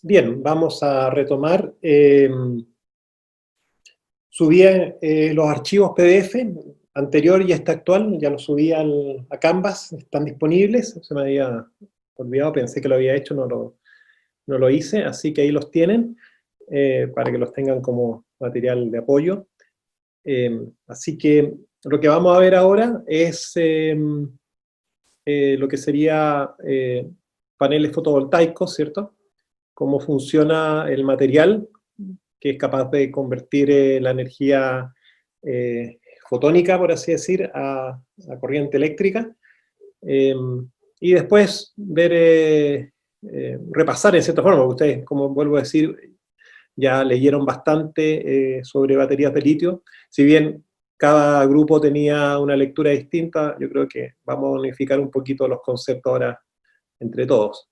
Bien, vamos a retomar. Subí los archivos PDF anterior y este actual, ya los subí a Canvas, están disponibles. Se me había olvidado, pensé que lo había hecho, no lo hice, así que ahí los tienen, para que los tengan como material de apoyo. Así que lo que vamos a ver ahora es lo que sería paneles fotovoltaicos, ¿cierto? Cómo funciona el material, que es capaz de convertir la energía fotónica, por así decir, a corriente eléctrica. Eh, y después ver, repasar en cierta forma, porque ustedes, como vuelvo a decir, ya leyeron bastante sobre baterías de litio. Si bien cada grupo tenía una lectura distinta, yo creo que vamos a unificar un poquito los conceptos ahora entre todos.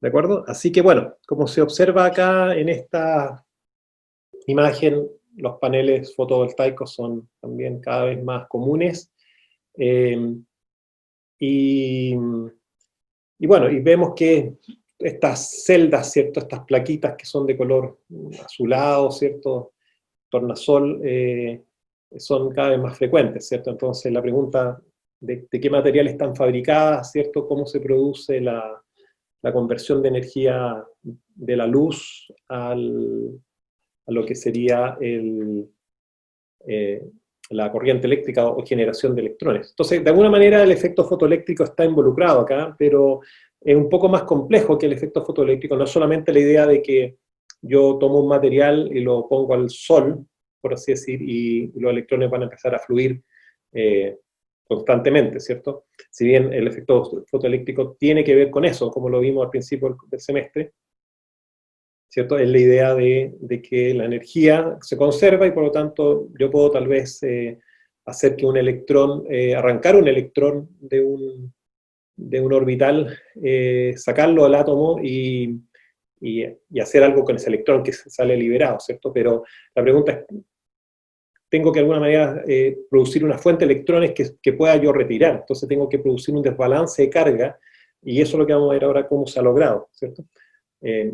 ¿De acuerdo? Así que bueno, como se observa acá en esta imagen, los paneles fotovoltaicos son también cada vez más comunes. Eh, y, y bueno, y vemos que estas celdas, ¿cierto? Estas plaquitas que son de color azulado, ¿cierto? Tornasol, son cada vez más frecuentes, ¿cierto? Entonces la pregunta de qué materiales están fabricadas, ¿cierto? ¿Cómo se produce la conversión de energía de la luz a lo que sería eh, la corriente eléctrica o generación de electrones? Entonces, de alguna manera el efecto fotoeléctrico está involucrado acá, pero es un poco más complejo que el efecto fotoeléctrico. No es solamente la idea de que yo tomo un material y lo pongo al sol, por así decir, y los electrones van a empezar a fluir eh, constantemente, ¿cierto? Si bien el efecto fotoeléctrico tiene que ver con eso, como lo vimos al principio del semestre, ¿cierto? Es la idea de que la energía se conserva y por lo tanto yo puedo tal vez hacer que un electrón, arrancar un electrón de un orbital, sacarlo al átomo y hacer algo con ese electrón que sale liberado, ¿cierto? Pero la pregunta es, tengo que de alguna manera producir una fuente de electrones que pueda yo retirar, entonces tengo que producir un desbalance de carga, y eso es lo que vamos a ver ahora cómo se ha logrado, ¿cierto?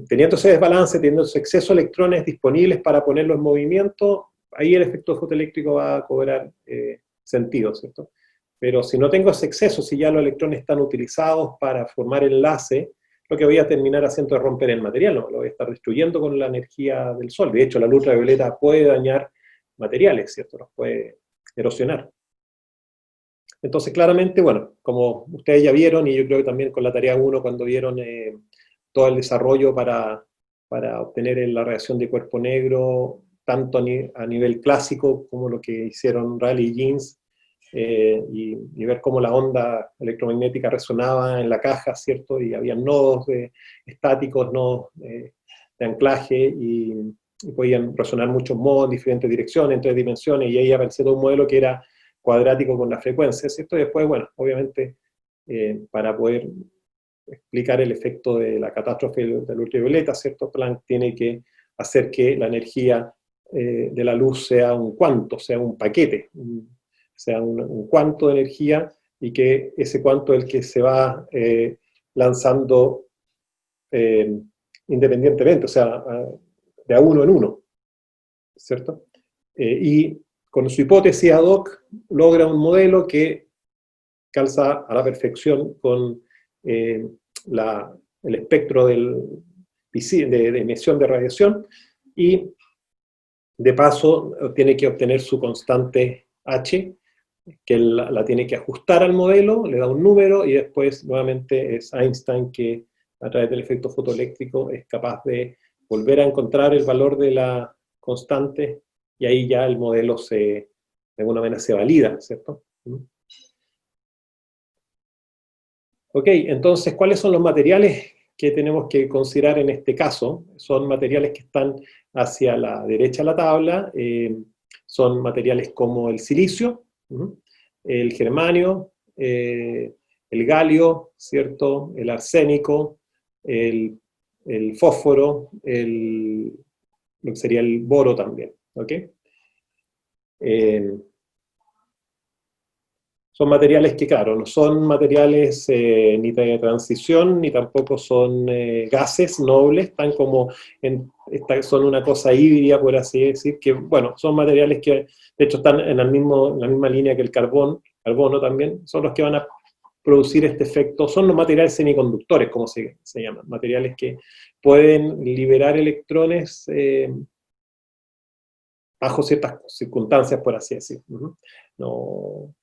Teniendo ese desbalance, teniendo ese exceso de electrones disponibles para ponerlo en movimiento, ahí el efecto fotoeléctrico va a cobrar sentido, ¿cierto? Pero si no tengo ese exceso, si ya los electrones están utilizados para formar enlace, lo que voy a terminar haciendo es romper el material, ¿no? Lo voy a estar destruyendo con la energía del sol. De hecho, la luz ultravioleta puede dañar materiales, ¿cierto? Los puede erosionar. Entonces, claramente, bueno, como ustedes ya vieron, y yo creo que también con la tarea 1, cuando vieron todo el desarrollo para obtener la reacción de cuerpo negro, tanto a nivel clásico como lo que hicieron Rayleigh y Jeans, y ver cómo la onda electromagnética resonaba en la caja, ¿cierto? Y había nodos estáticos, nodos de anclaje, y podían resonar muchos modos en diferentes direcciones, en 3 dimensiones, y ahí apareció todo un modelo que era cuadrático con la frecuencia, ¿cierto? Y después, bueno, obviamente, para poder explicar el efecto de la catástrofe del ultravioleta, ¿cierto? Planck tiene que hacer que la energía de la luz sea un cuanto, sea un paquete, sea un cuanto de energía, y que ese cuanto es el que se va lanzando eh, independientemente, o sea, de a uno en uno, ¿cierto? Y con su hipótesis ad hoc logra un modelo que calza a la perfección con eh, la, el espectro de emisión de radiación, y de paso tiene que obtener su constante H, que la tiene que ajustar al modelo, le da un número, y después nuevamente es Einstein que a través del efecto fotoeléctrico es capaz de volver a encontrar el valor de la constante, y ahí ya el modelo de alguna manera se valida, ¿cierto? Ok, entonces, ¿cuáles son los materiales que tenemos que considerar en este caso? Son materiales que están hacia la derecha de la tabla, son materiales como el silicio, el germanio, el galio, ¿cierto? El arsénico, el, el fósforo, lo que sería el boro también, ¿ok? Eh, son materiales que, claro, no son materiales ni de transición, ni tampoco son gases nobles, están como son una cosa híbrida, por así decir, que, bueno, son materiales que, de hecho, están en la misma línea que el carbono también, son los que van a producir este efecto, son los materiales semiconductores, como se llaman, materiales que pueden liberar electrones bajo ciertas circunstancias, por así decir. No.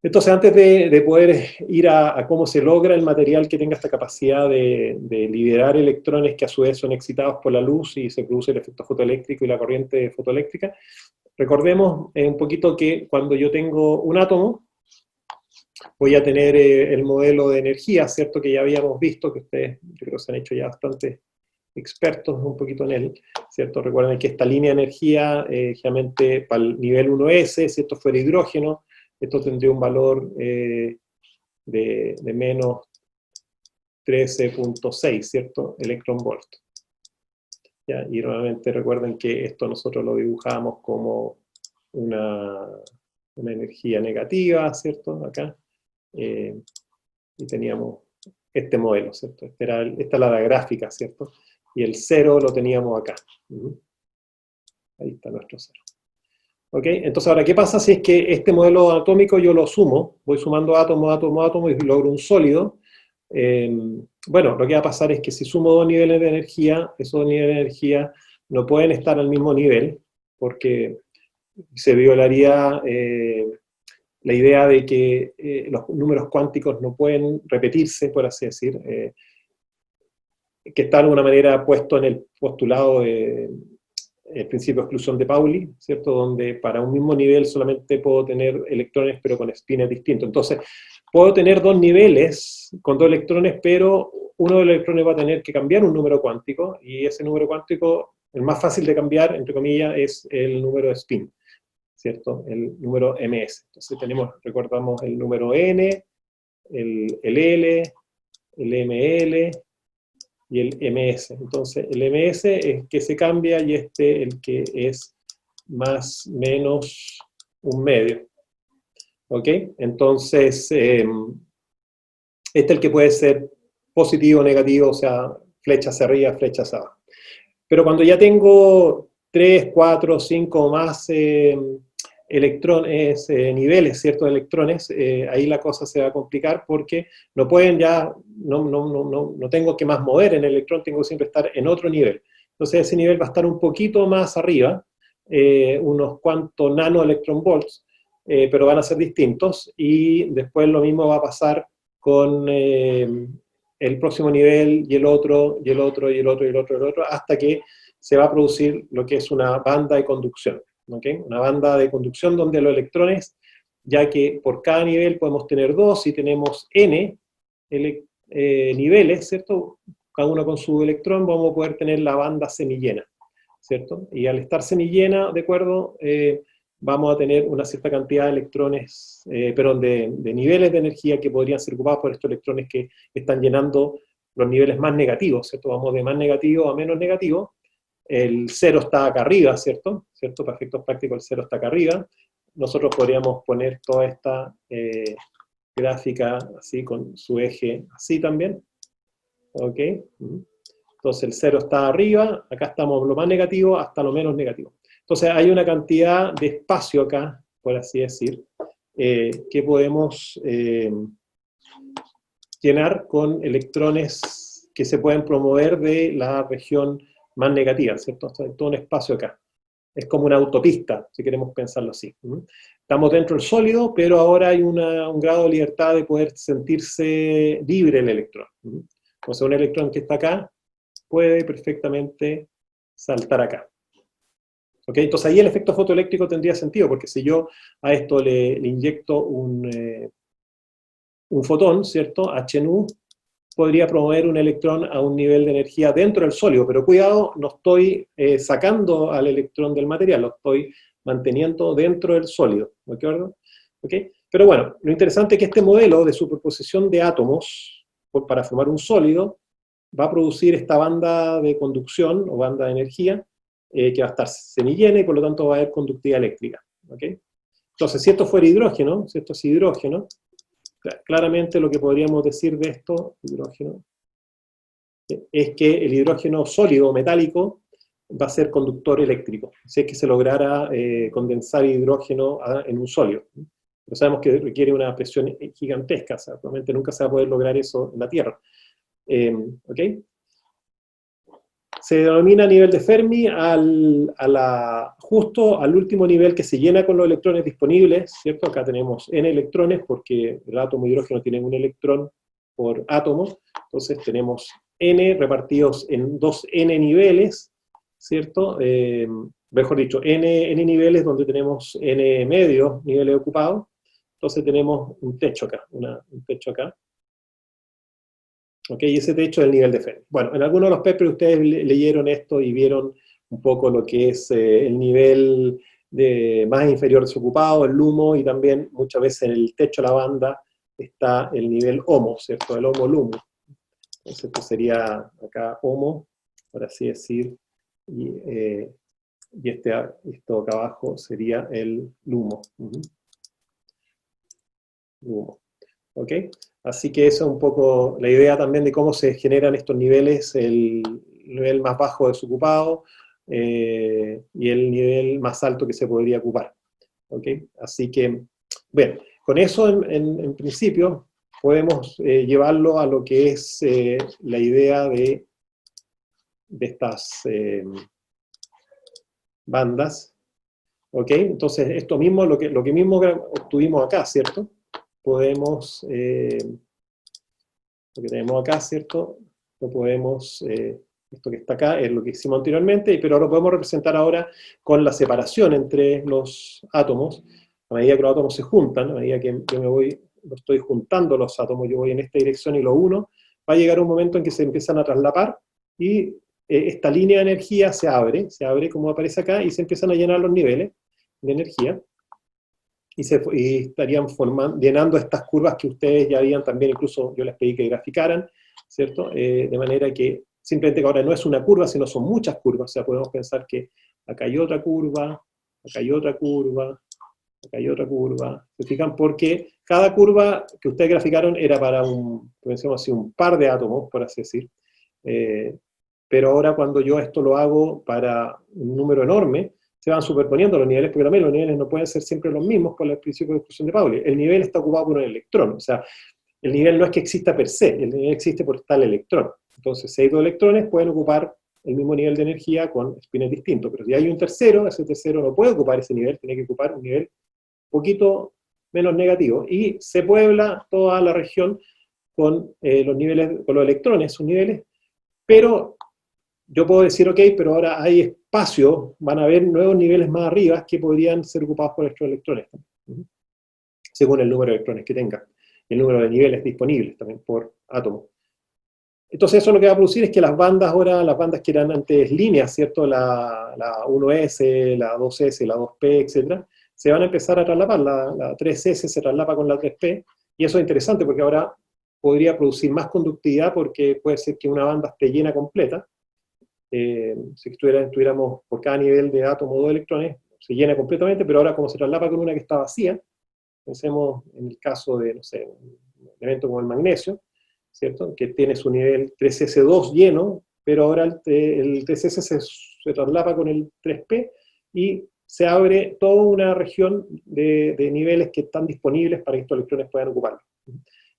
Entonces, antes de poder ir a cómo se logra el material que tenga esta capacidad de liberar electrones que a su vez son excitados por la luz y se produce el efecto fotoeléctrico y la corriente fotoeléctrica, recordemos un poquito que cuando yo tengo un átomo, voy a tener el modelo de energía, ¿cierto? Que ya habíamos visto, que ustedes yo creo que se han hecho ya bastante expertos un poquito en él, ¿cierto? Recuerden que esta línea de energía, generalmente para el nivel 1S, si esto fuera hidrógeno, esto tendría un valor de menos 13.6, ¿cierto? Electron volt. ¿Ya? Y nuevamente recuerden que esto nosotros lo dibujamos como una energía negativa, ¿cierto? Acá. Y teníamos este modelo, ¿cierto? Esta era la gráfica, ¿cierto? Y el 0 lo teníamos acá. Ahí está nuestro 0. ¿Ok? Entonces, ahora, ¿qué pasa si es que este modelo atómico yo lo sumo? Voy sumando átomo y logro un sólido. Bueno, lo que va a pasar es que si sumo dos niveles de energía, esos dos niveles de energía no pueden estar al mismo nivel, porque se violaría la idea de que los números cuánticos no pueden repetirse, por así decir, que está de alguna manera puesto en el postulado de el principio de exclusión de Pauli, ¿cierto? Donde para un mismo nivel solamente puedo tener electrones, pero con spines distintos. Entonces, puedo tener dos niveles con dos electrones, pero uno de los electrones va a tener que cambiar un número cuántico, y ese número cuántico, el más fácil de cambiar, entre comillas, es el número de spin, ¿cierto? El número ms. Entonces recordamos el número n, el L, el ml, y el ms. Entonces, el ms es que se cambia y el que es más menos un medio. ¿Ok? Entonces, este es el que puede ser positivo o negativo, o sea, flecha hacia arriba, flecha hacia abajo. Pero cuando ya tengo 3, 4, 5 más electrones, niveles, ¿cierto? De electrones, ahí la cosa se va a complicar porque no pueden ya, no tengo que más mover en el electrón, tengo que siempre estar en otro nivel. Entonces ese nivel va a estar un poquito más arriba, unos cuantos nanoelectronvolts, pero van a ser distintos, y después lo mismo va a pasar con el próximo nivel, y el otro, y el otro, y el otro, y el otro, y el otro, hasta que se va a producir lo que es una banda de conducción. ¿Okay? Una banda de conducción donde los electrones, ya que por cada nivel podemos tener dos, y tenemos n niveles, ¿cierto? Cada uno con su electrón, vamos a poder tener la banda semillena, ¿cierto? Y al estar semillena, ¿de acuerdo? Vamos a tener una cierta cantidad de electrones, perdón, de niveles de energía que podrían ser ocupados por estos electrones que están llenando los niveles más negativos, ¿cierto? Vamos de más negativo a menos negativo. El 0 está acá arriba, ¿cierto? Para efectos prácticos el 0 está acá arriba. Nosotros podríamos poner toda esta gráfica así, con su eje así también. ¿Ok? Entonces el 0 está arriba, acá estamos lo más negativo hasta lo menos negativo. Entonces hay una cantidad de espacio acá, por así decir, que podemos llenar con electrones que se pueden promover de la región más negativa, ¿cierto? Hay todo un espacio acá. Es como una autopista, si queremos pensarlo así. Estamos dentro del sólido, pero ahora hay un grado de libertad de poder sentirse libre el electrón. Entonces un electrón que está acá puede perfectamente saltar acá. ¿Okay? Entonces ahí el efecto fotoeléctrico tendría sentido, porque si yo a esto le inyecto un fotón, ¿cierto? HNU, podría promover un electrón a un nivel de energía dentro del sólido, pero cuidado, no estoy sacando al electrón del material, lo estoy manteniendo dentro del sólido, ¿de acuerdo? ¿Okay? Pero bueno, lo interesante es que este modelo de superposición de átomos para formar un sólido va a producir esta banda de conducción o banda de energía que va a estar semillena y por lo tanto va a haber conductividad eléctrica. ¿Okay? Entonces, si esto fuera hidrógeno, si esto es hidrógeno, claramente lo que podríamos decir de esto, hidrógeno, es que el hidrógeno sólido, metálico, va a ser conductor eléctrico, si es que se lograra condensar hidrógeno en un sólido. Pero sabemos que requiere una presión gigantesca, o sea, probablemente nunca se va a poder lograr eso en la Tierra. ¿Ok? Se denomina nivel de Fermi justo al último nivel que se llena con los electrones disponibles, ¿cierto? Acá tenemos n electrones, porque el átomo de hidrógeno tiene un electrón por átomo, entonces tenemos n repartidos en 2n niveles, ¿cierto? Mejor dicho, n niveles donde tenemos n medios niveles ocupados, entonces tenemos un techo acá, un techo acá. ¿Ok? Y ese techo es el nivel de Fermi. Bueno, en algunos de los papers ustedes leyeron esto y vieron un poco lo que es el nivel más inferior desocupado, el LUMO, y también muchas veces en el techo de la banda está el nivel HOMO, ¿cierto? El HOMO-LUMO. Entonces esto sería acá HOMO, por así decir, y esto acá abajo sería el LUMO. LUMO. ¿Ok? Así que esa es un poco la idea también de cómo se generan estos niveles, el nivel más bajo desocupado y el nivel más alto que se podría ocupar. ¿Ok? Así que, bueno, con eso en principio podemos llevarlo a lo que es la idea de estas bandas. ¿Ok? Entonces, esto mismo, lo que mismo obtuvimos acá, ¿cierto? Podemos, lo que tenemos acá, ¿cierto? Lo podemos, esto que está acá es lo que hicimos anteriormente, pero lo podemos representar ahora con la separación entre los átomos, a medida que los átomos se juntan, a medida que yo estoy juntando los átomos, yo voy en esta dirección y lo uno, va a llegar un momento en que se empiezan a traslapar y esta línea de energía se abre como aparece acá, y se empiezan a llenar los niveles de energía, y estarían llenando estas curvas que ustedes ya habían también, incluso yo les pedí que graficaran, ¿cierto? De manera que simplemente que ahora no es una curva, sino son muchas curvas, o sea, podemos pensar que acá hay otra curva, acá hay otra curva, acá hay otra curva, ¿se fijan? Porque cada curva que ustedes graficaron era para pensemos así, un par de átomos, por así decir, pero ahora cuando yo esto lo hago para un número enorme, se van superponiendo los niveles, porque también los niveles no pueden ser siempre los mismos por el principio de exclusión de Pauli. El nivel está ocupado por un electrón, o sea, el nivel no es que exista per se, el nivel existe por tal electrón. Entonces, si hay dos electrones, pueden ocupar el mismo nivel de energía con spines distintos, pero si hay un tercero, ese tercero no puede ocupar ese nivel, tiene que ocupar un nivel un poquito menos negativo, y se puebla toda la región con los niveles, con los electrones, sus niveles, pero yo puedo decir, ok, pero ahora hay espacio, van a haber nuevos niveles más arriba que podrían ser ocupados por estos electrones, según el número de electrones que tengan, el número de niveles disponibles también por átomo. Entonces eso lo que va a producir es que las bandas ahora, las bandas que eran antes líneas, ¿cierto? La 1S, la 2S, la 2P, etc., se van a empezar a traslapar, la 3S se traslapa con la 3P, y eso es interesante porque ahora podría producir más conductividad, porque puede ser que una banda esté llena completa, si tuviéramos por cada nivel de átomo 2 electrones, se llena completamente, pero ahora como se traslapa con una que está vacía, pensemos en el caso de, no sé, un elemento como el magnesio, ¿cierto? Que tiene su nivel 3S2 lleno, pero ahora el 3S se traslapa con el 3P y se abre toda una región de niveles que están disponibles para que estos electrones puedan ocuparlo.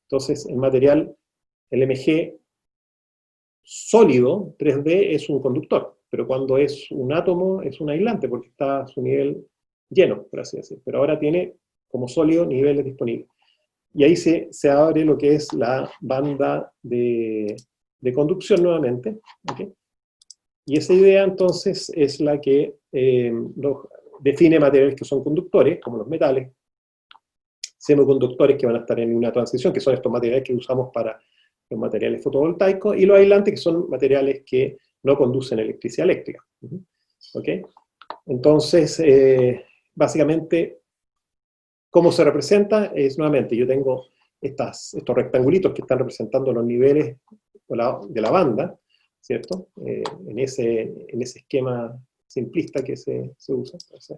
Entonces, el material, el MG sólido 3D es un conductor, pero cuando es un átomo es un aislante, porque está a su nivel lleno, por así decirlo. Pero ahora tiene como sólido niveles disponibles. Y ahí se abre lo que es la banda de conducción nuevamente. ¿Okay? Y esa idea entonces es la que define materiales que son conductores, como los metales, semiconductores que van a estar en una transición, que son estos materiales que usamos para los materiales fotovoltaicos, y los aislantes, que son materiales que no conducen electricidad eléctrica. ¿Ok? Entonces, básicamente, ¿cómo se representa? Es nuevamente, yo tengo estos rectangulitos que están representando los niveles de la banda, ¿cierto? En ese esquema simplista que se usa. Entonces,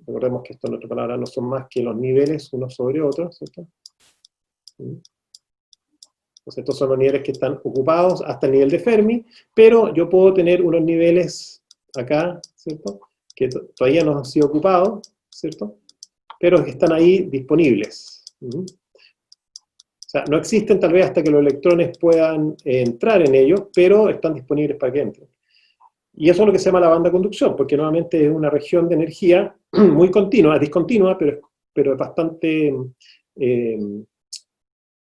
Recordemos que esto en otras palabras no son más que los niveles unos sobre otros, ¿cierto? Entonces estos son los niveles que están ocupados hasta el nivel de Fermi, pero yo puedo tener unos niveles acá, ¿cierto? Que todavía no han sido ocupados, ¿cierto? Pero que están ahí disponibles. O sea, no existen tal vez hasta que los electrones puedan entrar en ellos, pero están disponibles para que entren. Y eso es lo que se llama la banda de conducción, porque nuevamente es una región de energía muy continua, discontinua, pero es bastante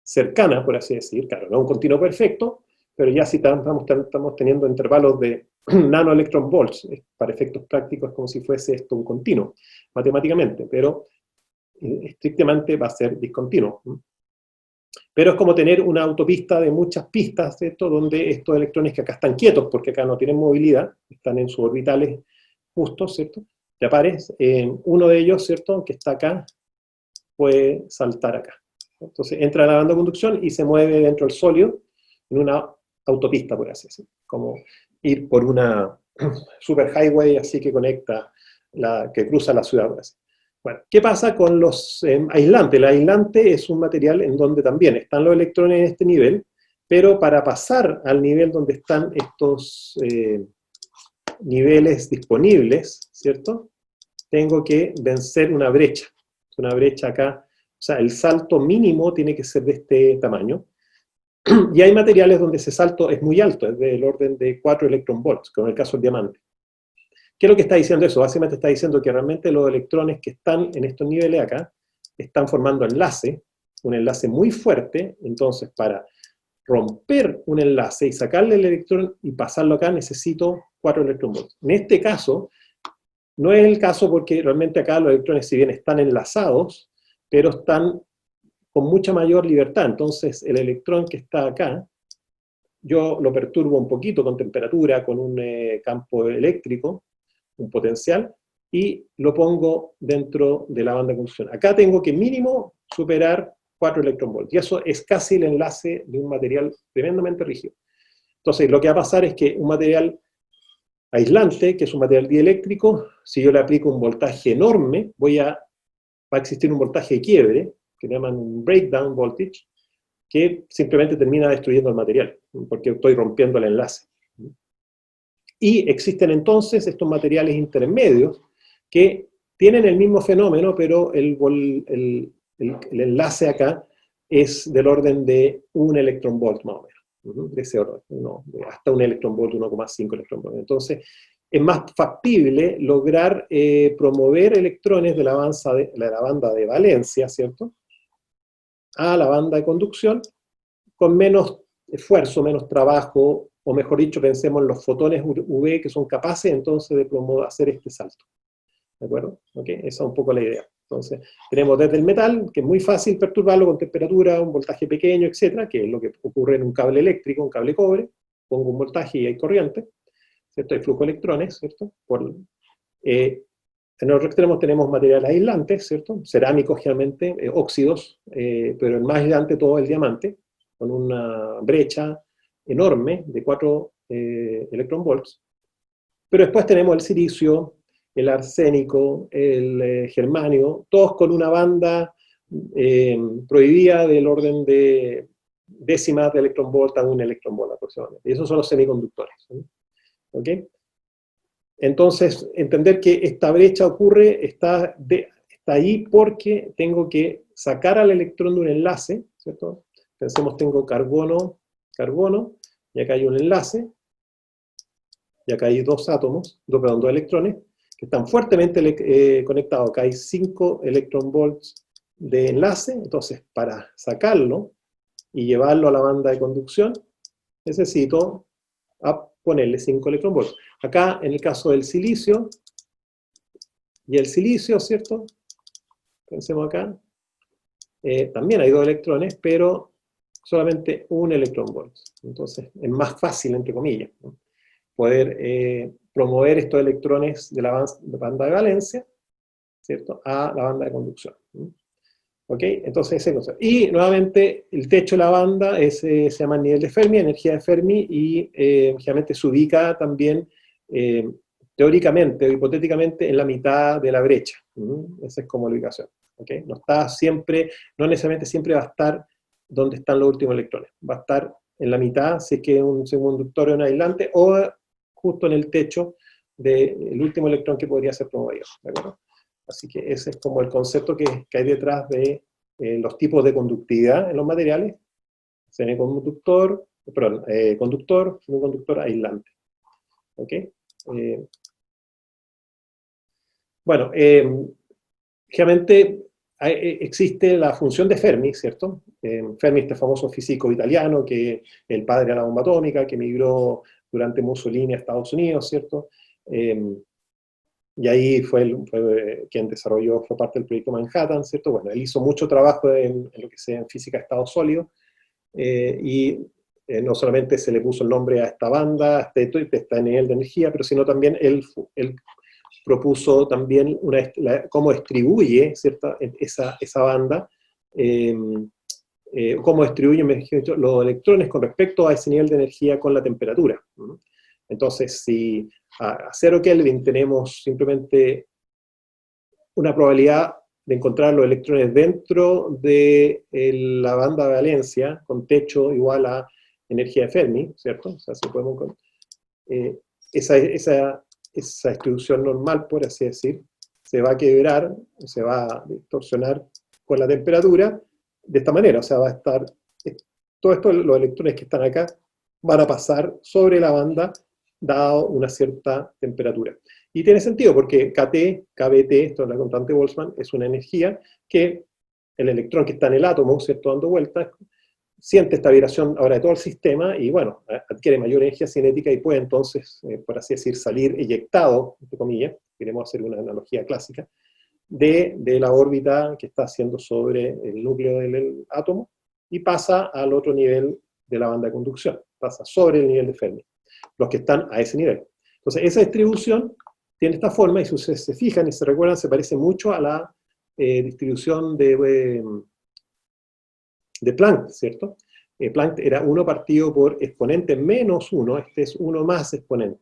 cercana, por así decir. Claro, no un continuo perfecto, pero ya si estamos teniendo intervalos de nanoelectronvolts, para efectos prácticos es como si fuese esto un continuo, matemáticamente, pero estrictamente va a ser discontinuo. Pero es como tener una autopista de muchas pistas, ¿cierto? Donde estos electrones que acá están quietos, porque acá no tienen movilidad, están en sus orbitales justos, ¿cierto? De pares, uno de ellos, ¿cierto? Que está acá, puede saltar acá. Entonces entra a la banda de conducción y se mueve dentro del sólido en una autopista, por así decirlo. Como ir por una superhighway así que conecta, que cruza la ciudad, por así. Bueno, ¿qué pasa con los aislantes? El aislante es un material en donde también están los electrones en este nivel, pero para pasar al nivel donde están estos niveles disponibles, ¿cierto? Tengo que vencer una brecha. Una brecha acá, o sea, el salto mínimo tiene que ser de este tamaño. Y hay materiales donde ese salto es muy alto, es del orden de 4 electronvolts, como en el caso del diamante. ¿Qué es lo que está diciendo eso? Básicamente está diciendo que realmente los electrones que están en estos niveles acá están formando enlace, un enlace muy fuerte. Entonces para romper un enlace y sacarle el electrón y pasarlo acá necesito 4 electronvolts. En este caso, no es el caso porque realmente acá los electrones, si bien están enlazados, pero están con mucha mayor libertad. Entonces el electrón que está acá, yo lo perturbo un poquito con temperatura, con un campo eléctrico, un potencial, y lo pongo dentro de la banda de conducción. Acá tengo que mínimo superar 4 electronvolts, y eso es casi el enlace de un material tremendamente rígido. Entonces, lo que va a pasar es que un material aislante, que es un material dieléctrico, si yo le aplico un voltaje enorme, va a existir un voltaje de quiebre, que llaman un breakdown voltage, que simplemente termina destruyendo el material, porque estoy rompiendo el enlace. Y existen entonces estos materiales intermedios que tienen el mismo fenómeno, pero el enlace acá es del orden de 1 electronvolt más o menos, de ese orden, hasta 1 electronvolt, 1,5 electronvolt. Entonces es más factible lograr promover electrones de la banda de valencia, ¿cierto?, a la banda de conducción con menos esfuerzo, menos trabajo, o mejor dicho, pensemos en los fotones UV que son capaces entonces de hacer este salto. ¿De acuerdo? ¿Okay? Esa es un poco la idea. Entonces, tenemos desde el metal, que es muy fácil perturbarlo con temperatura, un voltaje pequeño, etcétera, que es lo que ocurre en un cable eléctrico, un cable cobre, pongo un voltaje y hay corriente, ¿cierto? Hay flujo de electrones, ¿cierto? En otros extremos tenemos materiales aislantes, ¿cierto? Cerámicos, generalmente, óxidos, pero el más aislante todo es el diamante, con una brecha enorme de 4 electronvolts. Pero después tenemos el silicio, el arsénico, el germanio, todos con una banda prohibida del orden de décimas de electronvolt a 1 electronvolt aproximadamente. Y esos son los semiconductores. ¿Ok? Entonces, entender que esta brecha ocurre, está ahí porque tengo que sacar al electrón de un enlace, ¿cierto? Pensemos, tengo carbono, carbono, y acá hay un enlace, y acá hay dos electrones, que están fuertemente conectados. Acá hay 5 electronvolts de enlace. Entonces, para sacarlo y llevarlo a la banda de conducción, necesito ponerle 5 electronvolts. Acá, en el caso del silicio, y el silicio, ¿cierto? Pensemos acá, también hay 2 electrones, pero solamente 1 electronvolt. Entonces, es más fácil, entre comillas, ¿no?, poder promover estos electrones de la banda de valencia, ¿cierto?, a la banda de conducción. ¿Ok? Entonces, ese concepto. Y nuevamente, el techo de la banda se llama nivel de Fermi, energía de Fermi, y generalmente se ubica también, teóricamente o hipotéticamente en la mitad de la brecha. Esa es como la ubicación. ¿Okay? No está siempre, no necesariamente siempre va a estar donde están los últimos electrones. Va a estar en la mitad, si es que es un semiconductor o un aislante, o justo en el techo del último electrón que podría ser promovido. ¿De acuerdo? Así que ese es como el concepto que hay detrás de los tipos de conductividad en los materiales: semiconductor, perdón, conductor, semiconductor, aislante. ¿Ok? Bueno, generalmente existe la función de Fermi, ¿cierto? Fermi, este famoso físico italiano, que es el padre de la bomba atómica, que migró durante Mussolini a Estados Unidos, ¿cierto? Y ahí fue quien desarrolló, fue parte del proyecto Manhattan, ¿cierto? Bueno, él hizo mucho trabajo en lo que sea en física de estado sólido, y no solamente se le puso el nombre a esta banda, a este nivel de energía, pero sino también él propuso también cómo distribuye, ¿cierto?, esa banda, cómo distribuye los electrones con respecto a ese nivel de energía con la temperatura. Entonces, si a 0 Kelvin tenemos simplemente una probabilidad de encontrar los electrones dentro de la banda de valencia, con techo igual a energía de Fermi, ¿cierto? O sea, si podemos, esa distribución normal, por así decir, se va a quebrar, se va a distorsionar con la temperatura de esta manera. O sea, va a estar, todo esto, los electrones que están acá, van a pasar sobre la banda, dado una cierta temperatura. Y tiene sentido, porque KT, KBT, esto es la constante Boltzmann, es una energía que el electrón que está en el átomo, ¿cierto?, dando vueltas, siente esta vibración ahora de todo el sistema y, bueno, adquiere mayor energía cinética y puede entonces, por así decir, salir eyectado, entre comillas, queremos hacer una analogía clásica, de la órbita que está haciendo sobre el núcleo del átomo y pasa al otro nivel de la banda de conducción, pasa sobre el nivel de Fermi, los que están a ese nivel. Entonces, esa distribución tiene esta forma, y si ustedes se fijan y se recuerdan, se parece mucho a la distribución de Planck, ¿cierto? Planck era 1 partido por exponente menos 1, este es 1 más exponente.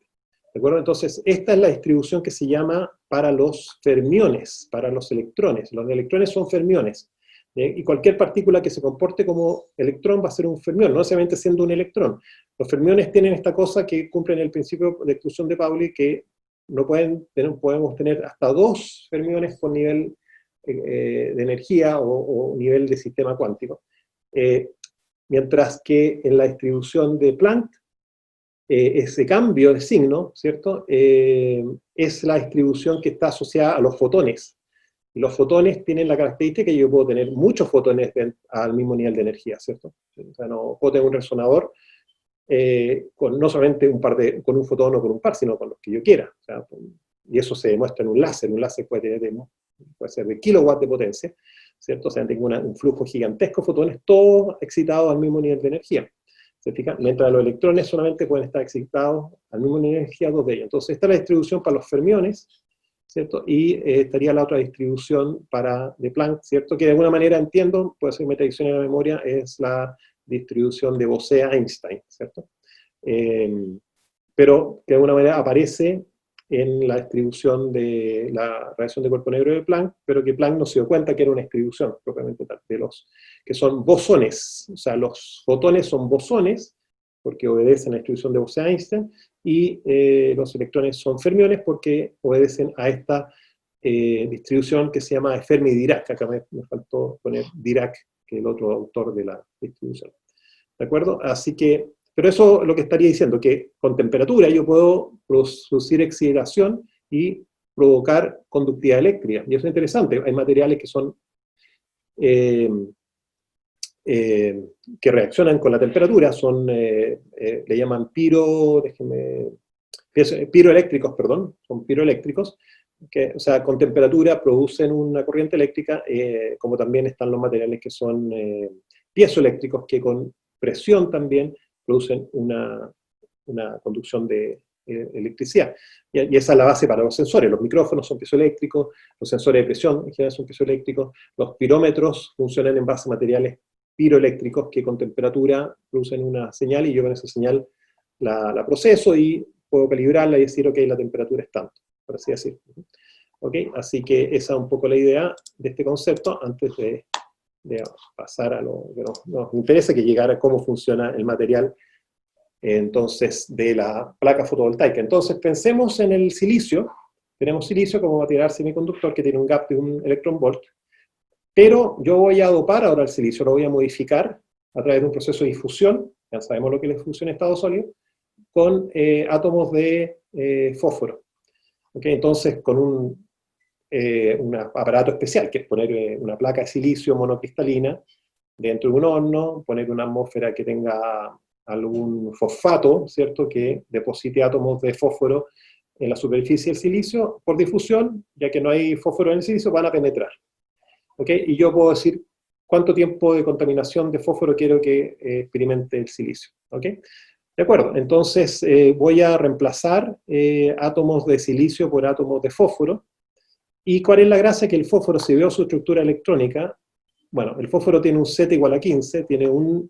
¿De acuerdo? Entonces, esta es la distribución que se llama para los fermiones, para los electrones. Los electrones son fermiones. Y cualquier partícula que se comporte como electrón va a ser un fermión, no necesariamente siendo un electrón. Los fermiones tienen esta cosa que cumplen el principio de exclusión de Pauli, que no podemos tener hasta 2 fermiones por nivel de energía o nivel de sistema cuántico. Mientras que en la distribución de Planck, ese cambio de signo, ¿cierto?, es la distribución que está asociada a los fotones. Y los fotones tienen la característica que yo puedo tener muchos fotones al mismo nivel de energía, ¿cierto? O sea, no puedo tener un resonador con no solamente con un fotón o con un par, sino con los que yo quiera. O sea, y eso se demuestra en un láser. Un láser puede ser de kilowatts de potencia, ¿cierto? O sea, tengo un flujo gigantesco de fotones, todos excitados al mismo nivel de energía. ¿Se fijan? Mientras los electrones solamente pueden estar excitados al mismo nivel de energía, 2 de ellos. Entonces, esta es la distribución para los fermiones, ¿cierto? Y estaría la otra distribución de Planck, ¿cierto? Que de alguna manera entiendo, puede ser metadicción en la memoria, es la distribución de Bose-Einstein, ¿cierto? Pero que de alguna manera aparece en la distribución de la radiación de cuerpo negro de Planck, pero que Planck no se dio cuenta que era una distribución propiamente tal, que son bosones. O sea, los fotones son bosones, porque obedecen a la distribución de Bose-Einstein, y los electrones son fermiones porque obedecen a esta distribución que se llama Fermi-Dirac. Acá me faltó poner Dirac, que es el otro autor de la distribución. ¿De acuerdo? Así que, pero eso es lo que estaría diciendo, que con temperatura yo puedo producir excitación y provocar conductividad eléctrica. Y eso es interesante. Hay materiales que son que reaccionan con la temperatura, le llaman piroeléctricos, perdón, son piroeléctricos, que, o sea, con temperatura producen una corriente eléctrica, como también están los materiales que son piezoeléctricos, que con presión también producen una conducción de electricidad. Y esa es la base para los sensores. Los micrófonos son piezoeléctricos, los sensores de presión en general son piezoeléctricos, los pirómetros funcionan en base a materiales piroeléctricos que con temperatura producen una señal y yo con esa señal la proceso y puedo calibrarla y decir, ok, la temperatura es tanto, por así decirlo. ¿Ok? Así que esa es un poco la idea de este concepto, antes de pasar a lo que nos interesa, que llegar a cómo funciona el material entonces de la placa fotovoltaica. Entonces pensemos en el silicio. Tenemos silicio como material semiconductor que tiene un gap de 1 electron volt, pero yo voy a dopar ahora el silicio, lo voy a modificar a través de un proceso de difusión, ya sabemos lo que es la difusión en estado sólido, con átomos de fósforo. ¿Okay? Entonces con un aparato especial, que es poner una placa de silicio monocristalina dentro de un horno, poner una atmósfera que tenga algún fosfato, ¿cierto?, que deposite átomos de fósforo en la superficie del silicio, por difusión, ya que no hay fósforo en el silicio, van a penetrar. ¿Okay? Y yo puedo decir cuánto tiempo de contaminación de fósforo quiero que experimente el silicio. ¿Okay? De acuerdo, entonces voy a reemplazar átomos de silicio por átomos de fósforo. ¿Y cuál es la gracia? Que el fósforo, si veo su estructura electrónica, bueno, el fósforo tiene un Z igual a 15, tiene un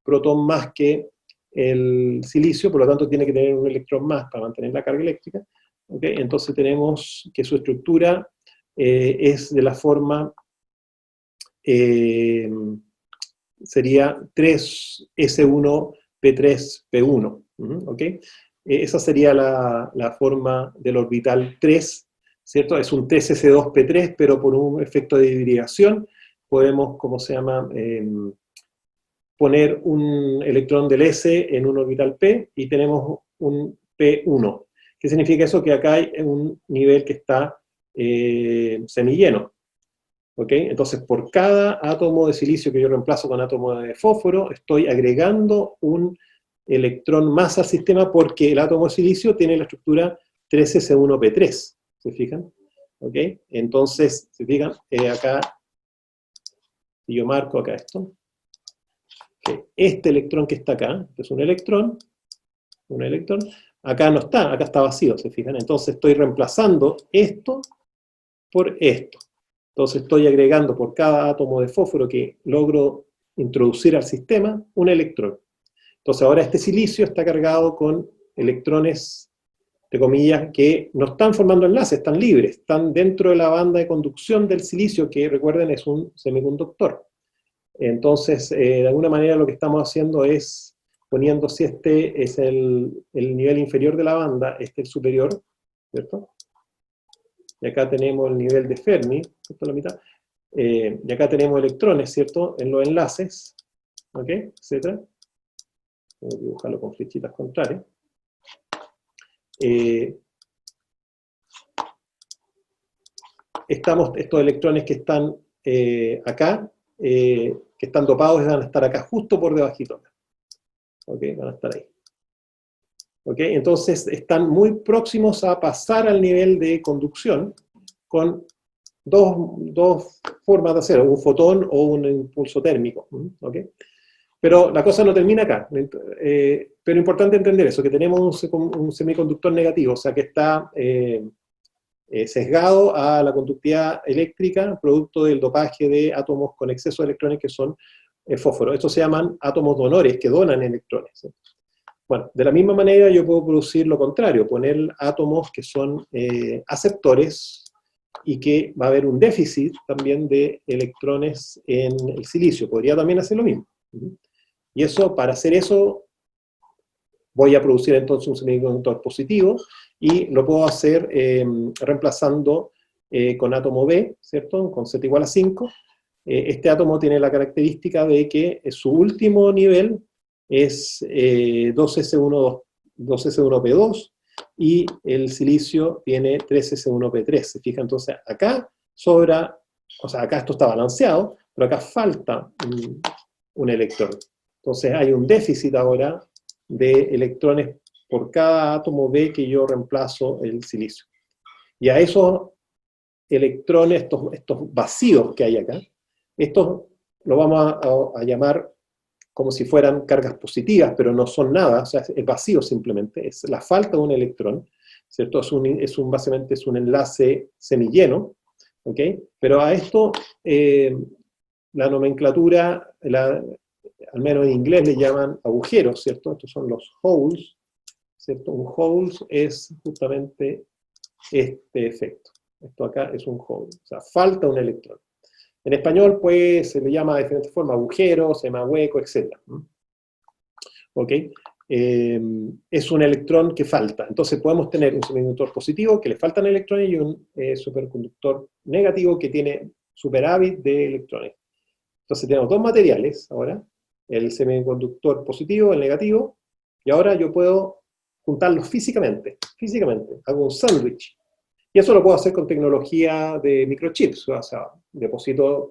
protón más que el silicio, por lo tanto tiene que tener un electrón más para mantener la carga eléctrica. ¿Okay? Entonces tenemos que su estructura es de la forma, sería 3s1p3p1. ¿Okay? Esa sería la forma del orbital 3, ¿cierto? Es un 3s2p3, pero por un efecto de hibridación podemos, ¿cómo se llama?, poner un electrón del S en un orbital P y tenemos un P1. ¿Qué significa eso? Que acá hay un nivel que está semilleno. ¿Ok? Entonces, por cada átomo de silicio que yo reemplazo con átomo de fósforo, estoy agregando un electrón más al sistema porque el átomo de silicio tiene la estructura 3s1p3. ¿Se fijan? ¿Ok? Entonces, ¿se fijan? Acá, si yo marco acá esto, que este electrón que está acá, que es un electrón, acá no está, acá está vacío, ¿se fijan? Entonces estoy reemplazando esto por esto. Entonces estoy agregando por cada átomo de fósforo que logro introducir al sistema un electrón. Entonces ahora este silicio está cargado con electrones, de comillas, que no están formando enlaces, están libres, están dentro de la banda de conducción del silicio, que recuerden es un semiconductor. Entonces, de alguna manera lo que estamos haciendo es poniendo, si este es el nivel inferior de la banda, este es el superior, ¿cierto? Y acá tenemos el nivel de Fermi, justo a la mitad, y acá tenemos electrones, ¿cierto?, en los enlaces, ¿ok?, etcétera. Voy a dibujarlo con flechitas contrarias. Estos electrones que están acá, que están dopados, van a estar acá justo por debajito. ¿Ok? Van a estar ahí. ¿Ok? Entonces están muy próximos a pasar al nivel de conducción con dos formas de hacerlo, un fotón o un impulso térmico. ¿Ok? Pero la cosa no termina acá. Pero importante entender eso, que tenemos un semiconductor negativo, o sea que está sesgado a la conductividad eléctrica producto del dopaje de átomos con exceso de electrones que son fósforo. Estos se llaman átomos donores, que donan electrones. ¿Sí? Bueno, de la misma manera yo puedo producir lo contrario, poner átomos que son aceptores y que va a haber un déficit también de electrones en el silicio. Podría también hacer lo mismo. Y eso, para hacer eso, voy a producir entonces un semiconductor positivo y lo puedo hacer reemplazando con átomo B, ¿cierto? Con Z igual a 5. Este átomo tiene la característica de que su último nivel es 2s1p2 y el silicio tiene 3s1p3. ¿Se fija? Entonces acá sobra, o sea, acá esto está balanceado, pero acá falta un electrón. Entonces hay un déficit ahora de electrones por cada átomo B que yo reemplazo el silicio. Y a esos electrones, estos vacíos que hay acá, estos lo vamos a llamar como si fueran cargas positivas, pero no son nada, o sea, es vacío simplemente, es la falta de un electrón, ¿cierto? Básicamente es un enlace semilleno, ¿ok? Pero a esto, la nomenclatura, al menos en inglés le llaman agujeros, ¿cierto? Estos son los holes, ¿cierto? Un hole es justamente este efecto. Esto acá es un hole, o sea, falta un electrón. En español, pues, se le llama de diferentes formas, agujero, se llama hueco, etc. ¿Ok? Es un electrón que falta. Entonces podemos tener un semiconductor positivo que le faltan electrones y un superconductor negativo que tiene superávit de electrones. Entonces tenemos dos materiales ahora, el semiconductor positivo, el negativo, y ahora yo puedo juntarlos físicamente, hago un sándwich. Y eso lo puedo hacer con tecnología de microchips, o sea,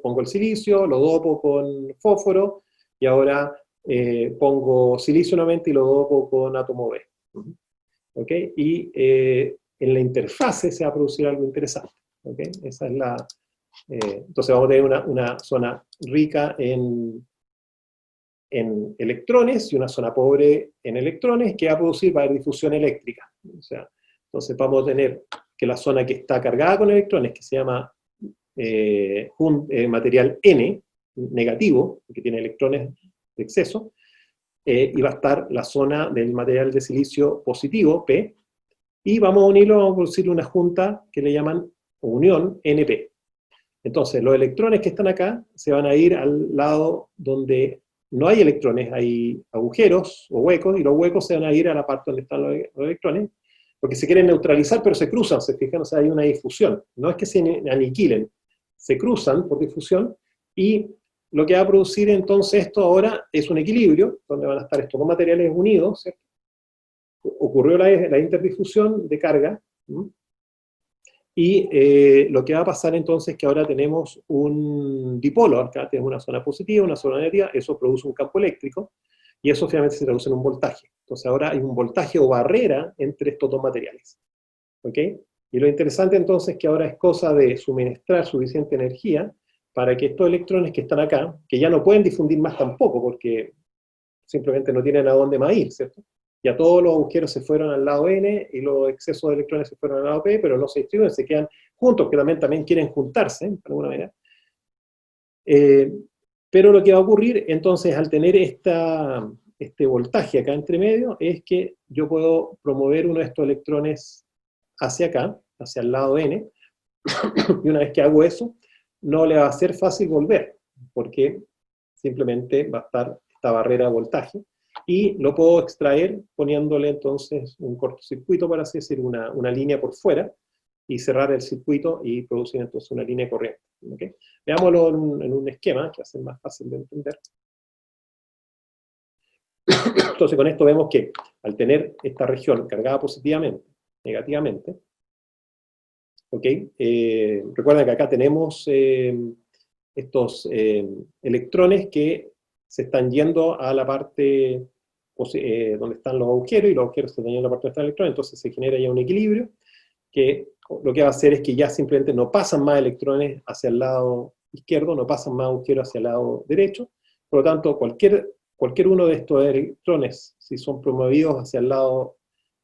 pongo el silicio, lo dopo con fósforo, y ahora pongo silicio nuevamente y lo dopo con átomo B. ¿Ok? Y en la interfase se va a producir algo interesante. ¿Ok? Esa es la... entonces vamos a tener una zona rica en electrones y una zona pobre en electrones que va a producir, va a haber difusión eléctrica. O sea, entonces vamos a tener que la zona que está cargada con electrones, que se llama material N, negativo, que tiene electrones de exceso, y va a estar la zona del material de silicio positivo, P, y vamos a unirlo, vamos a producir una junta que le llaman unión NP. Entonces, los electrones que están acá se van a ir al lado donde no hay electrones, hay agujeros o huecos, y los huecos se van a ir a la parte donde están los electrones, porque se quieren neutralizar, pero se cruzan, se fijan, o sea, hay una difusión. No es que se aniquilen, se cruzan por difusión, y lo que va a producir entonces esto ahora es un equilibrio, donde van a estar estos dos materiales unidos, ¿cierto? Ocurrió la interdifusión de carga, ¿sí? Y lo que va a pasar entonces es que ahora tenemos un dipolo, acá tenemos una zona positiva, una zona negativa, eso produce un campo eléctrico, y eso finalmente se traduce en un voltaje. Entonces ahora hay un voltaje o barrera entre estos dos materiales. ¿Ok? Y lo interesante entonces es que ahora es cosa de suministrar suficiente energía para que estos electrones que están acá, que ya no pueden difundir más tampoco, porque simplemente no tienen a dónde más ir, ¿cierto? Ya todos los agujeros se fueron al lado N y los excesos de electrones se fueron al lado P, pero no se distribuyen, se quedan juntos, que también quieren juntarse, de alguna manera. Pero lo que va a ocurrir, entonces, al tener este voltaje acá entre medio, es que yo puedo promover uno de estos electrones hacia acá, hacia el lado N, y una vez que hago eso, no le va a ser fácil volver, porque simplemente va a estar esta barrera de voltaje, y lo puedo extraer poniéndole entonces un cortocircuito, para así decir, una línea por fuera, y cerrar el circuito y producir entonces una línea corriente. ¿Okay? Veámoslo en un esquema, que va a ser más fácil de entender. Entonces con esto vemos que al tener esta región cargada positivamente, negativamente, ¿ok? Recuerden que acá tenemos estos electrones que se están yendo a la parte donde están los agujeros, y los agujeros se están yendo a la parte donde están los electrones, entonces se genera ya un equilibrio, que lo que va a hacer es que ya simplemente no pasan más electrones hacia el lado izquierdo, no pasan más agujeros hacia el lado derecho, por lo tanto cualquier uno de estos electrones, si son promovidos hacia el lado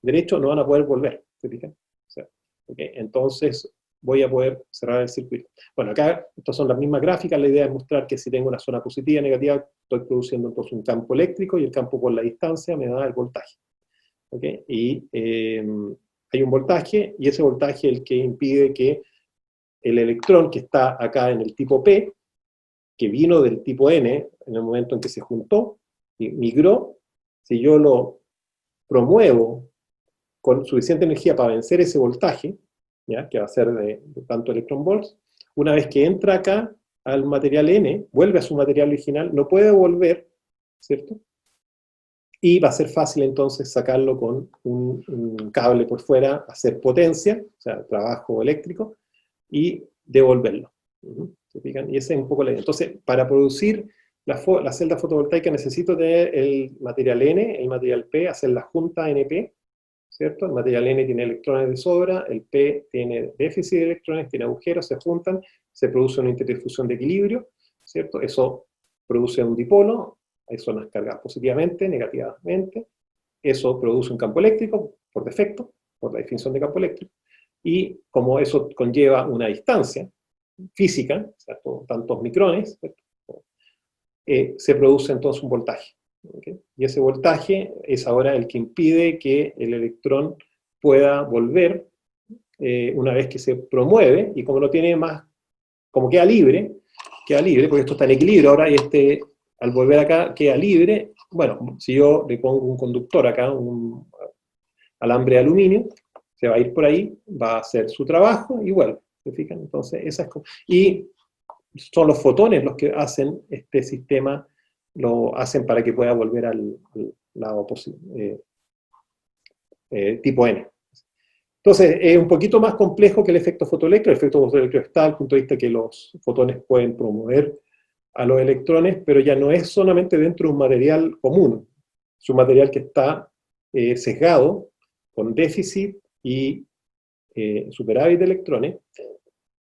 derecho, no van a poder volver, ¿se fijan? O sea, ¿okay? Entonces voy a poder cerrar el circuito. Bueno, acá estas son las mismas gráficas, la idea es mostrar que si tengo una zona positiva y negativa, estoy produciendo entonces un campo eléctrico, y el campo por la distancia me da el voltaje. ¿Okay? Y hay un voltaje, y ese voltaje es el que impide que el electrón que está acá en el tipo P, que vino del tipo N en el momento en que se juntó y migró, si yo lo promuevo con suficiente energía para vencer ese voltaje, ¿ya? Que va a ser de tanto electron volts, una vez que entra acá al material N, vuelve a su material original, no puede volver, ¿cierto? Y va a ser fácil entonces sacarlo con un cable por fuera, hacer potencia, o sea, trabajo eléctrico, y devolverlo. ¿Se fijan? Y ese es un poco la idea. Entonces, para producir la celda fotovoltaica necesito tener el material N, el material P, hacer la junta NP, ¿cierto? El material N tiene electrones de sobra, el P tiene déficit de electrones, tiene agujeros, se juntan, se produce una interdifusión de equilibrio, ¿cierto? Eso produce un dipolo, hay zonas cargadas positivamente, negativamente, eso produce un campo eléctrico, por defecto, por la definición de campo eléctrico, y como eso conlleva una distancia física, ¿cierto? Tantos micrones, se produce entonces un voltaje. ¿ok? Y ese voltaje es ahora el que impide que el electrón pueda volver una vez que se promueve, y como no tiene más, como queda libre, porque esto está en equilibrio ahora, y al volver acá queda libre. Bueno, si yo le pongo un conductor acá, un alambre de aluminio, se va a ir por ahí, va a hacer su trabajo y vuelve, ¿se fijan? Entonces, y son los fotones los que hacen este sistema, lo hacen para que pueda volver al lado tipo N. Entonces, es un poquito más complejo que el efecto fotoeléctrico. El efecto fotoeléctrico está al punto de vista que los fotones pueden promover a los electrones, pero ya no es solamente dentro de un material común. Es un material que está sesgado, con déficit y superávit de electrones,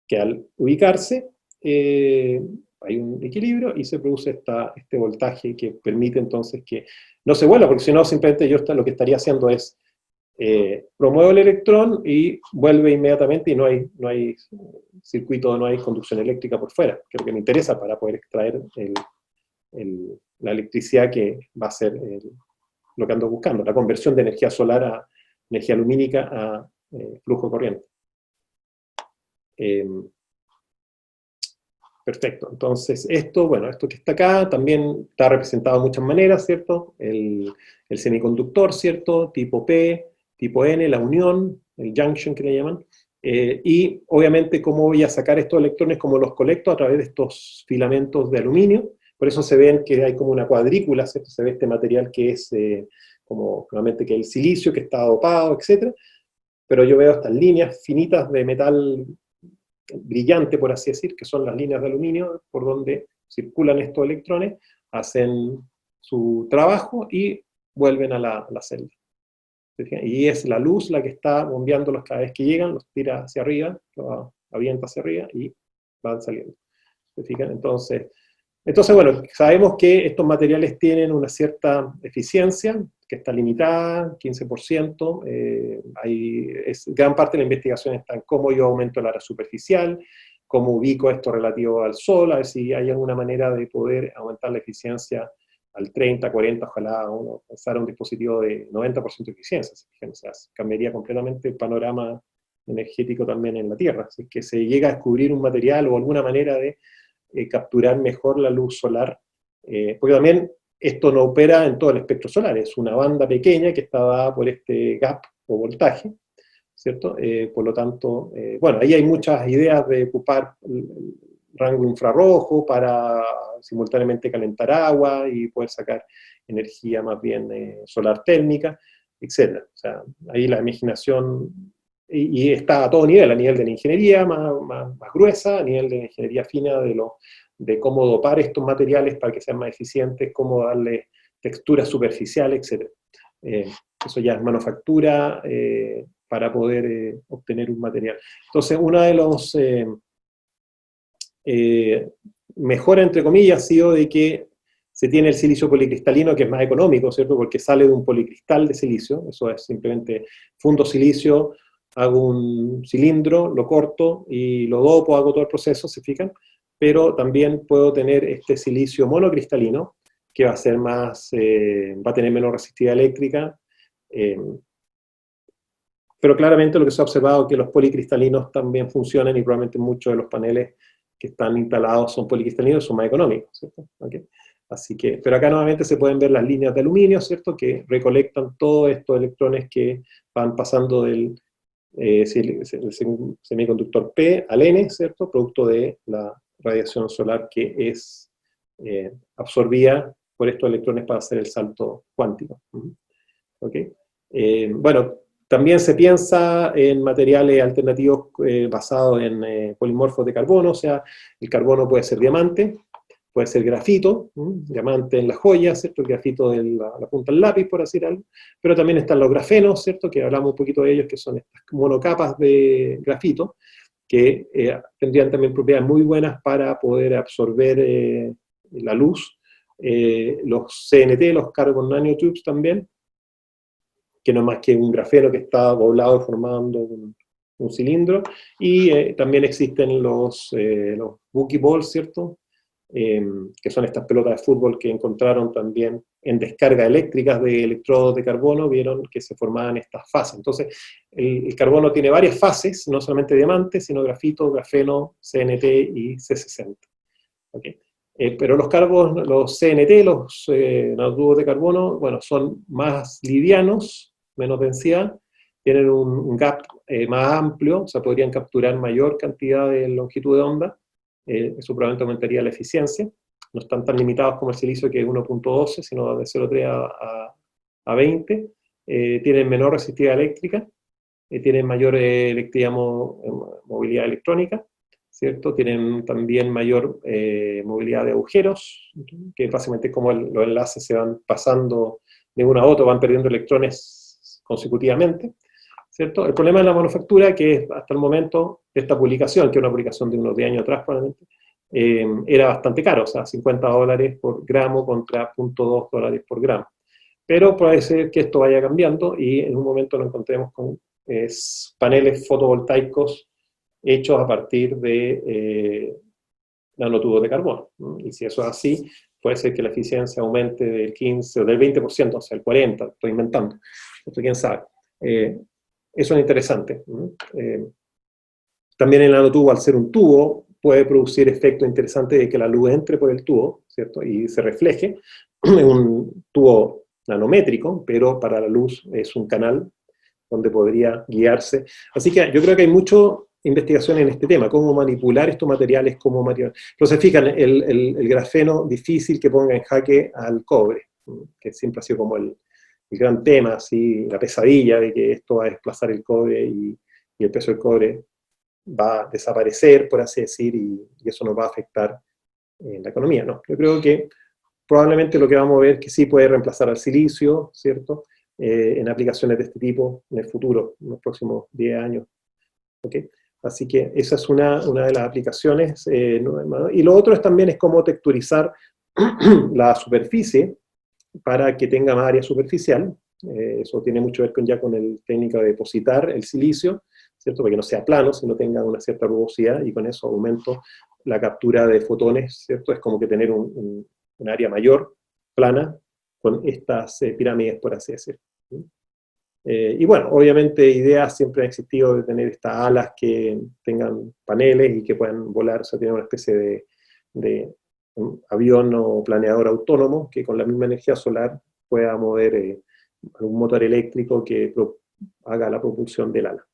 que al ubicarse hay un equilibrio y se produce este voltaje que permite entonces que no se vuelva, porque si no, simplemente lo que estaría haciendo es promuevo el electrón y vuelve inmediatamente, y no hay circuito, no hay conducción eléctrica por fuera, que es lo que me interesa para poder extraer la electricidad que va a ser lo que ando buscando, la conversión de energía solar a energía lumínica a flujo corriente. Perfecto, entonces esto que está acá también está representado de muchas maneras, ¿cierto? El semiconductor, ¿cierto? Tipo P, tipo N, la unión, el junction que le llaman, y obviamente cómo voy a sacar estos electrones, cómo los colecto a través de estos filamentos de aluminio. Por eso se ven que hay como una cuadrícula, ¿cierto? Se ve este material que es como nuevamente que el silicio que está dopado, etc. Pero yo veo estas líneas finitas de metal brillante, por así decir, que son las líneas de aluminio por donde circulan estos electrones, hacen su trabajo y vuelven a la celda. Y es la luz la que está bombeándolos cada vez que llegan, los tira hacia arriba, los avienta hacia arriba y van saliendo. ¿Se fijan? Entonces, bueno, sabemos que estos materiales tienen una cierta eficiencia, que está limitada, 15%. Gran parte de la investigación está en cómo yo aumento el área superficial, cómo ubico esto relativo al sol, a ver si hay alguna manera de poder aumentar la eficiencia al 30, 40, ojalá uno pensara un dispositivo de 90% de eficiencia. O sea, cambiaría completamente el panorama energético también en la Tierra. Así que se llega a descubrir un material o alguna manera de capturar mejor la luz solar, porque también esto no opera en todo el espectro solar, es una banda pequeña que está dada por este gap o voltaje, ¿cierto? Por lo tanto, bueno, ahí hay muchas ideas de ocupar el rango infrarrojo para simultáneamente calentar agua y poder sacar energía más bien solar térmica, etc. O sea, ahí la imaginación y está a todo nivel, a nivel de la ingeniería más gruesa, a nivel de la ingeniería fina de cómo dopar estos materiales para que sean más eficientes, cómo darle textura superficial, etc. Eso ya es manufactura para poder obtener un material. Entonces, una de los mejoras, entre comillas, ha sido de que se tiene el silicio policristalino, que es más económico, ¿cierto? Porque sale de un policristal de silicio, eso es simplemente fundo silicio, hago un cilindro, lo corto y lo dopo, hago todo el proceso, ¿se fijan? Pero también puedo tener este silicio monocristalino, que va a ser va a tener menos resistividad eléctrica, pero claramente lo que se ha observado es que los policristalinos también funcionan y probablemente muchos de los paneles que están instalados son policristalinos, son más económicos, ¿cierto? ¿Okay? Así que, pero acá nuevamente se pueden ver las líneas de aluminio, ¿cierto? Que recolectan todos estos electrones que van pasando del semiconductor P al N, ¿cierto? Producto de la radiación solar que es absorbida por estos electrones para hacer el salto cuántico. ¿Ok? Bueno, también se piensa en materiales alternativos basados en polimorfos de carbono, o sea, el carbono puede ser diamante, puede ser grafito, diamante en la joya, ¿cierto? El grafito en la punta del lápiz, por así decirlo, pero también están los grafenos, ¿cierto? Que hablamos un poquito de ellos, que son estas monocapas de grafito, que tendrían también propiedades muy buenas para poder absorber la luz. Los CNT, los Carbon Nanotubes también, que no es más que un grafeno que está doblado formando un cilindro, y también existen los buckyballs, ¿cierto? que son estas pelotas de fútbol que encontraron también en descargas eléctricas de electrodos de carbono, vieron que se formaban estas fases. Entonces, el carbono tiene varias fases, no solamente diamante, sino grafito, grafeno, CNT y C60. ¿Okay? Pero los CNT, los nanotubos de carbono, bueno, son más livianos, menos densidad, tienen un gap más amplio, o sea, podrían capturar mayor cantidad de longitud de onda, eso probablemente aumentaría la eficiencia. No están tan limitados como el silicio, que es 1.12, sino de 0.3 a 20. Tienen menor resistividad eléctrica, tienen mayor movilidad electrónica, ¿cierto? Tienen también mayor movilidad de agujeros, que básicamente es como los enlaces se van pasando de uno a otro, van perdiendo electrones consecutivamente, ¿cierto? El problema de la manufactura, que es hasta el momento de esta publicación, que es una publicación de unos 10 años atrás probablemente, era bastante caro, o sea, $50 por gramo contra $0.2 por gramo. Pero puede ser que esto vaya cambiando y en un momento nos encontremos con paneles fotovoltaicos hechos a partir de nanotubos de carbono, ¿no? Y si eso es así, puede ser que la eficiencia aumente del 15 o del 20%, o sea, el 40%, estoy inventando. Esto quién sabe. Eso es interesante, ¿no? También el nanotubo, al ser un tubo, puede producir efectos interesantes de que la luz entre por el tubo, ¿cierto? Y se refleje. Es un tubo nanométrico, pero para la luz es un canal donde podría guiarse. Así que yo creo que hay mucha investigación en este tema, cómo manipular estos materiales, cómo material. Pero se fijan, el grafeno difícil que ponga en jaque al cobre, que siempre ha sido como el gran tema, así, la pesadilla de que esto va a desplazar el cobre y el peso del cobre va a desaparecer, por así decir, y eso nos va a afectar en la economía. No, yo creo que probablemente lo que vamos a ver es que sí puede reemplazar al silicio, ¿cierto? En aplicaciones de este tipo en el futuro, en los próximos 10 años. ¿Okay? Así que esa es una de las aplicaciones. Y lo otro también es cómo texturizar la superficie para que tenga más área superficial. Eso tiene mucho que ver ya con la técnica de depositar el silicio, ¿cierto? Para que no sea plano, sino tenga una cierta rugosidad, y con eso aumento la captura de fotones, ¿cierto? Es como que tener un área mayor, plana, con estas pirámides, por así decirlo. Y bueno, obviamente ideas siempre han existido de tener estas alas que tengan paneles y que puedan volar, o sea, tener una especie de avión o planeador autónomo que con la misma energía solar pueda mover algún motor eléctrico que haga la propulsión del ala.